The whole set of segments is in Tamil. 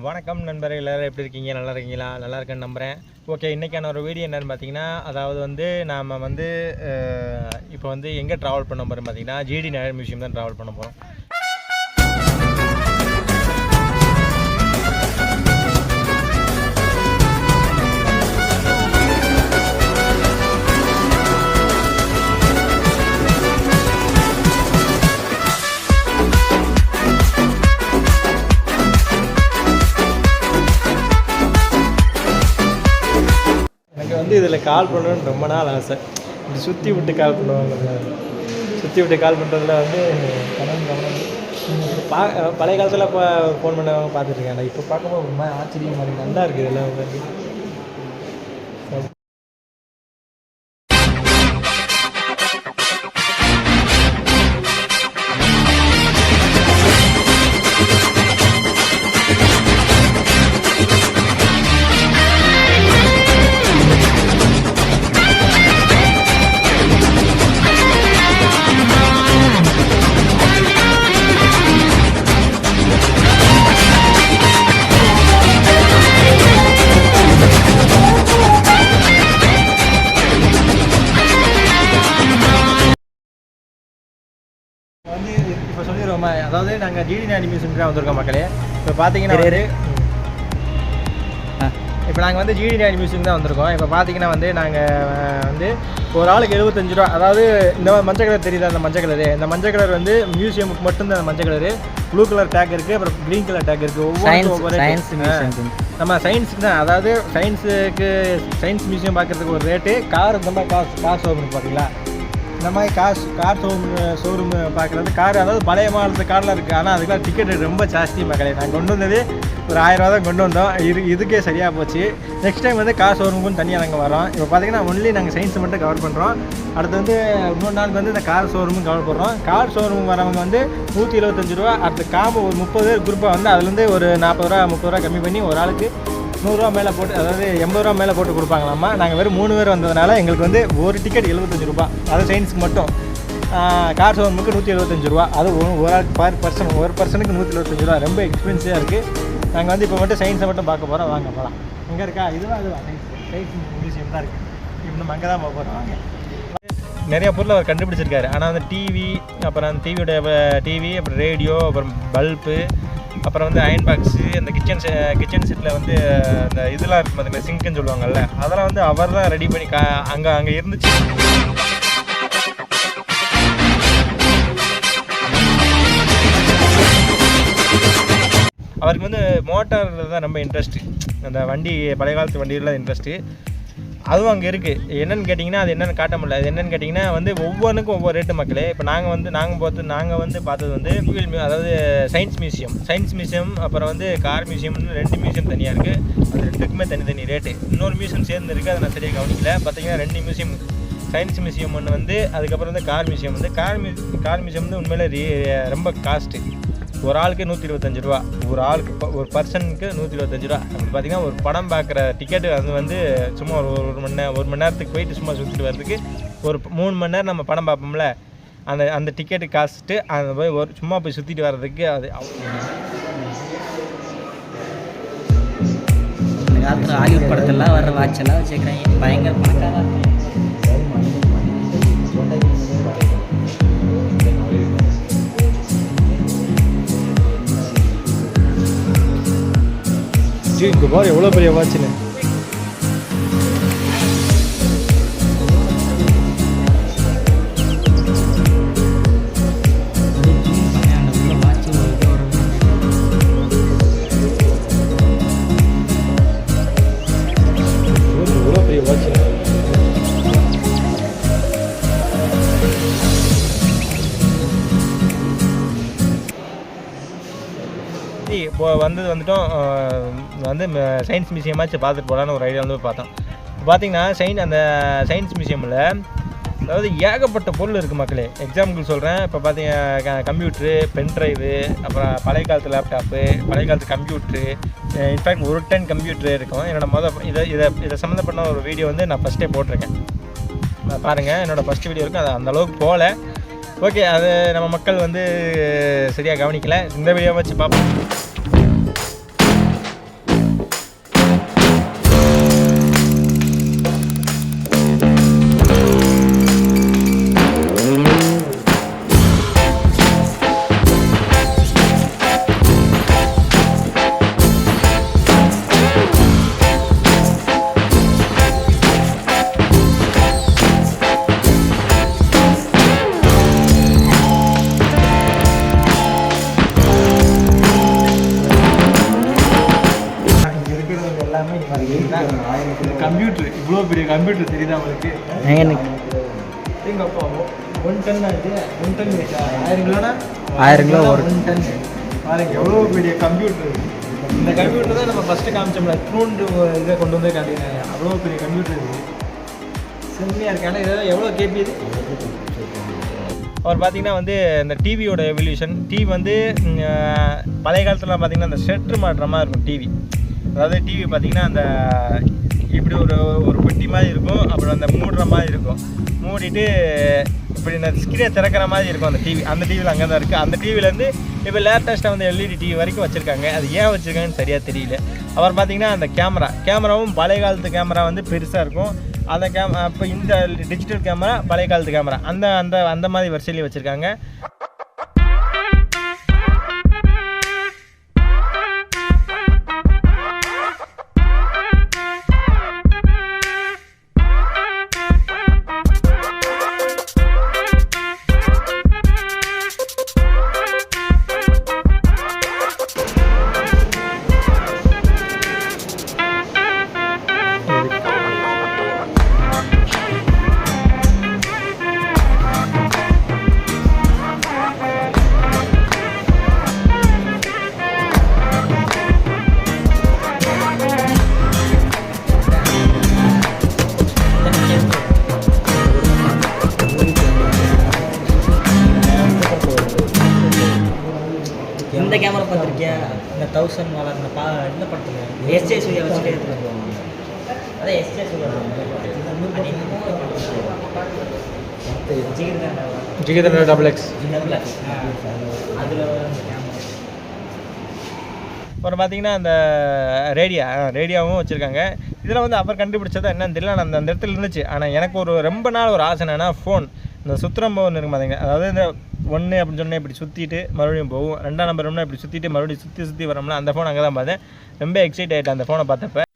வணக்கம் நண்பர்கள், எல்லோரும் எப்படி இருக்கீங்க? நல்லா இருக்கீங்களா? நல்லா இருக்கேன்னு நம்புகிறேன். ஓகே, இன்றைக்கான ஒரு வீடியோ என்னென்னு பார்த்தீங்கன்னா, அதாவது வந்து நாம் வந்து இப்போ வந்து எங்கே ட்ராவல் பண்ண போகிறோம் பார்த்தீங்கன்னா, ஜிடி நகர் மியூசியம் தான் ட்ராவல் பண்ண போகிறோம். வந்து இதில் கால் பண்ணணுன்னு ரொம்ப நாள் ஆசை. இப்படி சுற்றி விட்டு கால் பண்ணுவாங்க. சுற்றி விட்டு கால் பண்ணுறதுல வந்து பழைய காலத்தில் இப்போ ஃபோன் பண்ணவங்க பார்த்துட்ருக்கேன். இப்போ பார்க்கும்போது ரொம்ப ஆச்சரியமாக இருக்குது. நல்லா இருக்குது இதெல்லாம் உங்களுக்கு. வந்து இப்போ சொல்லிடுவோமா, அதாவது நாங்கள் ஜிடி நகர் மியூசியம்க்கு தான் வந்திருக்கோம் மக்களே. இப்போ பார்த்தீங்கன்னா இப்போ நாங்கள் வந்து ஜிடி நகர் மியூசியம் தான் வந்திருக்கோம். இப்போ பார்த்தீங்கன்னா வந்து நாங்கள் வந்து ஒரு ஆளுக்கு 75 ரூபா. அதாவது இந்த மஞ்சள் கலர் தெரியுதா? அந்த மஞ்சள் கலரு, இந்த மஞ்சள் கலர் வந்து மியூசியமுக்கு மட்டும்தான் அந்த மஞ்சள் கலரு. ப்ளூ கலர் டேக் இருக்குது, அப்புறம் க்ரீன் கலர் டேக் இருக்குது. ஒவ்வொரு நம்ம சயின்ஸுக்கு தான், அதாவது சயின்ஸ் மியூசியம் பார்க்குறதுக்கு ஒரு ரேட்டு. கார் இந்த மாதிரி கார் ஷோரூம் பார்த்தீங்களா, இந்த மாதிரி கார் ஷோரூம் பார்க்குறது கார், அதாவது பழைய மாடலத்து கார்லாம் இருக்குது. ஆனால் அதுக்கெலாம் டிக்கெட் ரேட் ரொம்ப ஜாஸ்தி மக்களே. நாங்கள் கொண்டு வந்தது ஒரு 1000 ரூபா தான் கொண்டு வந்தோம். இதுக்கே சரியாக போச்சு. நெக்ஸ்ட் டைம் வந்து கார் ஷோரூமுக்கும் தனியாக நாங்கள் வரோம். இப்போ பார்த்தீங்கன்னா ஒன்லி நாங்கள் சயின்ஸை மட்டும் கவர் பண்ணுறோம். அடுத்து வந்து 3 நாளுக்கு வந்து இந்த கார் ஷோரூமும் கவர் பண்ணுறோம். கார் ஷோரூம் வரவங்க வந்து 175 ரூபா. அடுத்து காம்போ ஒரு 30 பேர் குரூப்பாக வந்து அதுலேருந்து ஒரு 40 ரூபா 30 ரூபா கம்மி பண்ணி ஒரு ஆளுக்கு 100 ரூபா மேலே போட்டு, அதாவது 80 ரூபா மேலே போட்டு கொடுப்பாங்களாம்மா. நாங்கள் வெறும் 3 பேர் வந்ததுனால எங்களுக்கு வந்து ஒரு டிக்கெட் 75 ரூபா. அது சயின்ஸுக்கு மட்டும். கார் ஷோரூமுக்கு 175 ரூபா. அது ஒரு ஆளுக்கு ஒரு பர்சனுக்கு 175 ரூபா. ரொம்ப எக்ஸ்பென்சிவாக இருக்குது. நாங்கள் வந்து இப்போ மட்டும் சயின்ஸை மட்டும் பார்க்க போகிறோம். வாங்க போகலாம். எங்கே இருக்கா? அதுவா சயின்ஸ் மியூசியம் தான் இருக்குது. இப்போ நம்ம அங்கே தான் போக போகிறோம். வாங்க. நிறைய பொருள் அவர் கண்டுபிடிச்சிருக்காரு. ஆனால் அந்த டிவி, அப்புறம் அந்த டிவி, அப்புறம் ரேடியோ, அப்புறம் பல்பு, அப்புறம் வந்து அயன் பாக்ஸு, அந்த கிச்சன் செட்டில் வந்து அந்த இதெல்லாம் இருக்கும் பார்த்தீங்கன்னா, சிங்க்குன்னு சொல்லுவாங்கள்ல, அதெல்லாம் வந்து அவர் தான் ரெடி பண்ணி அங்கே இருந்துச்சு. அவருக்கு வந்து மோட்டாரில் தான் ரொம்ப இன்ட்ரெஸ்ட்டு. அந்த வண்டி, பழைய காலத்து வண்டியில் இன்ட்ரெஸ்ட்டு. அதுவும் அங்கே இருக்குது. என்னென்னு கேட்டிங்கன்னா, அது என்னென்னு காட்ட முடியல. அது என்னென்னு கேட்டிங்கன்னா வந்து ஒவ்வொன்றுக்கும் ஒவ்வொரு ரேட்டு மக்களே. இப்போ நாங்கள் வந்து பார்த்தது வந்து அதாவது சயின்ஸ் மியூசியம், அப்புறம் வந்து கார் மியூசியம்னு 2 மியூசியம் தனியாக இருக்குது. அது 2க்குமே தனி ரேட்டு. இன்னொரு மியூசியம் சேர்ந்து இருக்குது, அதை நான் சரியாக கவனிக்கல. பார்த்தீங்கன்னா 2 மியூசியம், சயின்ஸ் மியூசியம் ஒன்று வந்து, அதுக்கப்புறம் வந்து கார் மியூசியம் வந்து. கார் மியூசியம் வந்து உண்மையிலே ரொம்ப காஸ்ட்டு. ஒரு ஆளுக்கு 125 ரூபா. ஒரு பர்சனுக்கு 125 ரூபா. அப்படி பார்த்தீங்கன்னா ஒரு படம் பார்க்குற டிக்கெட்டு அது வந்து சும்மா ஒரு மணி நேரத்துக்கு போயிட்டு சும்மா சுற்றிட்டு வர்றதுக்கு ஒரு 3 மணி நேரம் நம்ம படம் பார்ப்போம்ல, அந்த டிக்கெட்டு காஸ்ட்டு அந்த போய் சும்மா போய் சுற்றிட்டு வர்றதுக்கு அது காலத்தில் ஹாலிவுட் படத்தெல்லாம் வர்ற வாட்செல்லாம் வச்சுக்கிறாங்க. பயங்கர பணக்காரா. இங்கே பாரு எவ்வளோ பெரிய வாட்சுன்னு. எவ்வளோ பெரிய வாட்சு. இப்போ வந்துட்டோம். வந்து சயின்ஸ் மியூசியமாச்சு பார்த்துட்டு போகலான்னு ஒரு ஐடியா வந்து பார்த்தோம். இப்போ பார்த்தீங்கன்னா அந்த சயின்ஸ் மியூசியமில் அதாவது ஏகப்பட்ட பொருள் இருக்குது மக்களே. எக்ஸாம்பிள் சொல்கிறேன். இப்போ பார்த்தீங்கன்னா கம்ப்யூட்ரு, பென்ட்ரைவு, அப்புறம் பழைய காலத்து லேப்டாப்பு, பழைய காலத்து கம்ப்யூட்ரு, இன்ஃபேக்ட் ஒரு 10 கம்ப்யூட்ரு இருக்கும். இதை சம்மந்தப்பட்ட ஒரு வீடியோ வந்து நான் ஃபஸ்ட்டே போட்டிருக்கேன். பாருங்கள், என்னோடய ஃபஸ்ட் வீடியோ இருக்கும். அது அந்தளவுக்கு போகல. ஓகே, அது நம்ம மக்கள் வந்து சரியாக கவனிக்கலை. இந்த வீடியோ வச்சு பார்ப்போம். கம்ப்யூட்டர் இவ்வளோ பெரிய கம்ப்யூட்டர் தெரியுதா உங்களுக்கு? எனக்கு எங்கப்பா 1 டன் இது 1 டன் 1000 கிலோனா 1000 கிலோ ஒரு 1 டன். பாருங்க எவ்வளோ பெரிய கம்ப்யூட்டர். இந்த கம்ப்யூட்டர் தான் நம்ம ஃபஸ்ட்டு காமிச்சோம்ல, த்ரூண்டு இதை கொண்டு வந்து காட்டினாங்க. அவ்வளோ பெரிய கம்ப்யூட்டர் இருக்குது, செம்மையாக இருக்குது. ஆனால் இதெல்லாம் எவ்வளோ கேபி இது? அவர் பார்த்தீங்கன்னா வந்து இந்த டிவியோட எவல்யூஷன். டிவி வந்து பழைய காலத்தில் பார்த்தீங்கன்னா அந்த ஷெட்ரு மாட்டுற மாதிரி இருக்கும் டிவி. அதாவது டிவி பார்த்தீங்கன்னா அந்த இப்படி ஒரு பெட்டி மாதிரி இருக்கும், அப்புறம் அந்த மூடுற மாதிரி இருக்கும். மூடிட்டு இப்படி இந்த ஸ்க்ரீனை திறக்கிற மாதிரி இருக்கும் அந்த டிவி. அந்த டிவியில் அங்கே தான் இருக்குது. அந்த டிவிலேருந்து இப்போ லேட்டஸ்ட்டாக வந்து எல்இடி டிவி வரைக்கும் வச்சுருக்காங்க. அது ஏன் வச்சுருக்காங்கன்னு சரியாக தெரியல. அவர் பார்த்தீங்கன்னா அந்த கேமராவும் பழைய காலத்து கேமரா வந்து பெருசாக இருக்கும். அந்த இப்போ இந்த டிஜிட்டல் கேமரா பழைய காலத்து கேமரா அந்த மாதிரி வரிசையிலேயே வச்சுருக்காங்க. இந்த கேமரா பார்த்துருக்கியா? இந்த 1000 வாலர் இந்த படத்தில் எஸ்ஜே சூர்யா வச்சுட்டே எடுத்துகிட்டு போவாங்க. அதான் எஸ்ஜே சூர்யா ஜிகிதண்டா XX அதில் அப்புறம் பார்த்தீங்கன்னா அந்த ரேடியாவும் வச்சுருக்காங்க. இதில் வந்து அவர் கண்டுபிடிச்சதா என்னன்னு தெரியல, அந்த இடத்துல இருந்துச்சு. ஆனால் எனக்கு ரொம்ப நாள் ஒரு ஆசை என்னன்னா, ஃபோன் இந்த சுத்திரம்பவன் இருக்கும் பார்த்தீங்க. அதாவது இந்த 1 அப்படின்னு சொன்னால் இப்படி சுற்றிட்டு மறுபடியும் போகும், 2ஆம் நம்பர் ஒன்று இப்படி சுற்றிட்டு மறுபடியும் சுற்றி வரோம்ல, அந்த ஃபோன் அங்கே தான் பார்த்தேன். ரொம்ப எக்ஸைட் ஆகிட்டேன் அந்த ஃபோனை பார்த்தப்ப.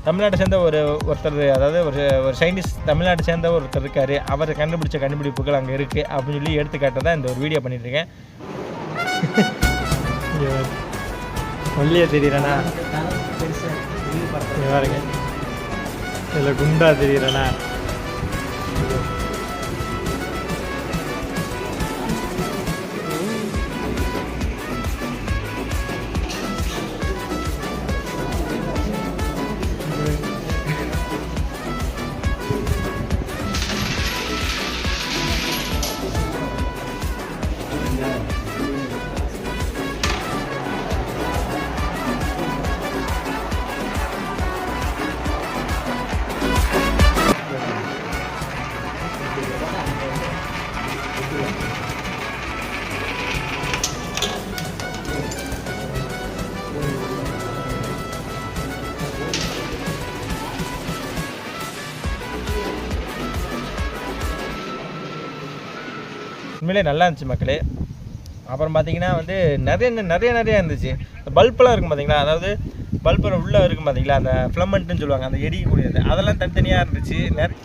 தமிழ்நாட்டை சேர்ந்த ஒருத்தர், அதாவது ஒரு சயின்டிஸ்ட் தமிழ்நாட்டை சேர்ந்த ஒருத்தர் இருக்கார். அவர் கண்டுபிடிச்ச கண்டுபிடிப்புகள் அங்கே இருக்குது அப்படின்னு சொல்லி எடுத்துக்காட்ட தான் இந்த ஒரு வீடியோ பண்ணிட்டுருக்கேன். ஒல்லியா தெரியுறேண்ணா, பாருங்க இதில் குண்டா தெரியுறேண்ணா. உண்மையிலே நல்லா இருந்துச்சு மக்களே. அப்புறம் பார்த்தீங்கன்னா வந்து நிறைய இருந்துச்சு. பல்பெல்லாம் இருக்கும் பார்த்தீங்களா, அதாவது பல்பு உள்ளே இருக்கும் பார்த்தீங்களா, அந்த ஃபிலமெண்ட்டுன்னு சொல்லுவாங்க, அந்த எரியக்கூடியது, அதெல்லாம் தனித்தனியாக இருந்துச்சு. நிறைய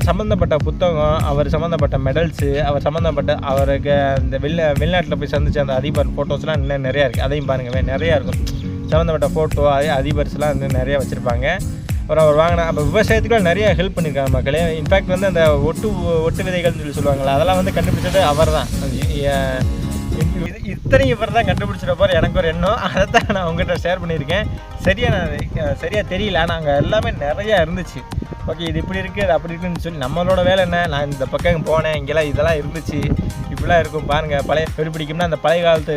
சம்மந்தப்பட்ட புத்தகம், அவர் சம்மந்தப்பட்ட மெடல்ஸு, அவர் சம்மந்தப்பட்ட அவருக்கு அந்த வெளிநாட்டில் போய் சந்திச்ச அந்த அதிபர் ஃபோட்டோஸ்லாம் இன்னும் நிறையா இருக்குது. அதையும் பாருங்கள், நிறையா இருக்கும் சம்மந்தப்பட்ட ஃபோட்டோ, அதிபர்ஸ்லாம் இன்னும் நிறையா வச்சுருப்பாங்க. அப்புறம் அவர் வாங்கின அப்போ விவசாயத்துக்குலாம் நிறையா ஹெல்ப் பண்ணியிருக்காங்க மக்களே. இன்ஃபேக்ட் வந்து அந்த ஒட்டு விதைகள்னு சொல்லி சொல்லுவாங்களா, அதெல்லாம் வந்து கண்டுபிடிச்சது அவர் தான். இத்தனையும் இவர் தான் கண்டுபிடிச்சிருப்பார். எனக்கு ஒரு எண்ணம், அதை தான் நான் உங்கள்கிட்ட ஷேர் பண்ணியிருக்கேன். சரியாக தெரியல, ஆனால் அங்கே எல்லாமே நிறையா இருந்துச்சு. ஓகே, இது இப்படி இருக்குது, அது அப்படி இருக்குன்னு சொல்லி நம்மளோட வேலை என்ன, நான் இந்த பக்கம் போனேன், இங்கெல்லாம் இதெல்லாம் இருந்துச்சு, இப்படிலாம் இருக்கும் பாருங்கள். எப்படி பிடிக்கும்னா அந்த பழைய காலத்து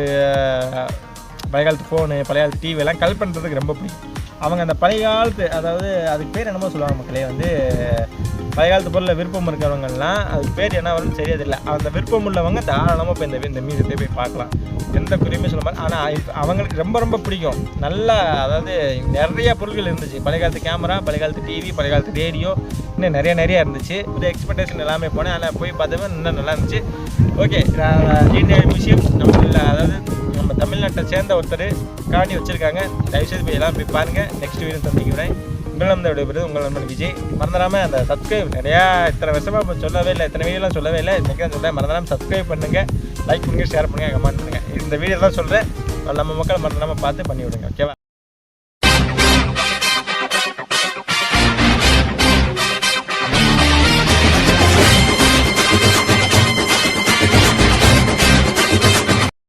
ஃபோனு, பழைய காலத்து டிவியெல்லாம் கல் பண்ணுறதுக்கு ரொம்ப பிடிக்கும். அவங்க அந்த பழைய காலத்து, அதாவது அதுக்கு பேர் என்னமோ சொல்லுவாங்க மக்களே, வந்து பழைய காலத்து பொருளில் விருப்பம் இருக்கிறவங்கலாம் அதுக்கு பேர் என்ன வரும்னு சரியா தெரியல. அந்த விருப்பம் உள்ளவங்க தாராளமாக இப்போ இந்த மியூசியத்தை போய் பார்க்கலாம், எந்த குறையுமே சொல்ல மாதிரி. ஆனால் அவங்களுக்கு ரொம்ப ரொம்ப பிடிக்கும். நல்லா, அதாவது நிறைய பொருட்கள் இருந்துச்சு. பழைய காலத்து கேமரா, பழைய காலத்து டிவி, பழைய காலத்து ரேடியோ, இன்னும் நிறையா இருந்துச்சு. ஒரு எக்ஸ்பெக்டேஷன் எல்லாமே போனேன், ஆனால் போய் பார்த்தோமே இன்னும் நல்லா இருந்துச்சு. ஓகே, ஜிடிஆர் மியூசியம் அதாவது நம்ம தமிழ்நாட்டை சேர்ந்த ஒருத்தர் காணி வச்சுருக்காங்க. தயவுசெய்து போய் எல்லாம் போய் பாருங்கள். நெக்ஸ்ட் வீடியோ சந்திக்கிறேன். உங்களிடம் விடைபெறுவது உங்கள் நண்பன் விஜய். மறந்துடாமல் அந்த சப்ஸ்கிரைப், நிறையா இத்தனை வருஷமாக சொல்லவே இல்லை, இத்தனை வீடியோலாம் சொல்லவே இல்லை, இன்றைக்கி தான் சொல்கிறேன். மறந்துடாமல் சப்ஸ்கிரைப் பண்ணுங்கள், லைக் பண்ணுங்கள், ஷேர் பண்ணுங்கள், கமெண்ட் பண்ணுங்கள். இந்த வீடியோ தான் சொல்கிறேன். நம்ம மக்கள் மறந்துடாமல் பார்த்து பண்ணி விடுங்க. ஓகேவா?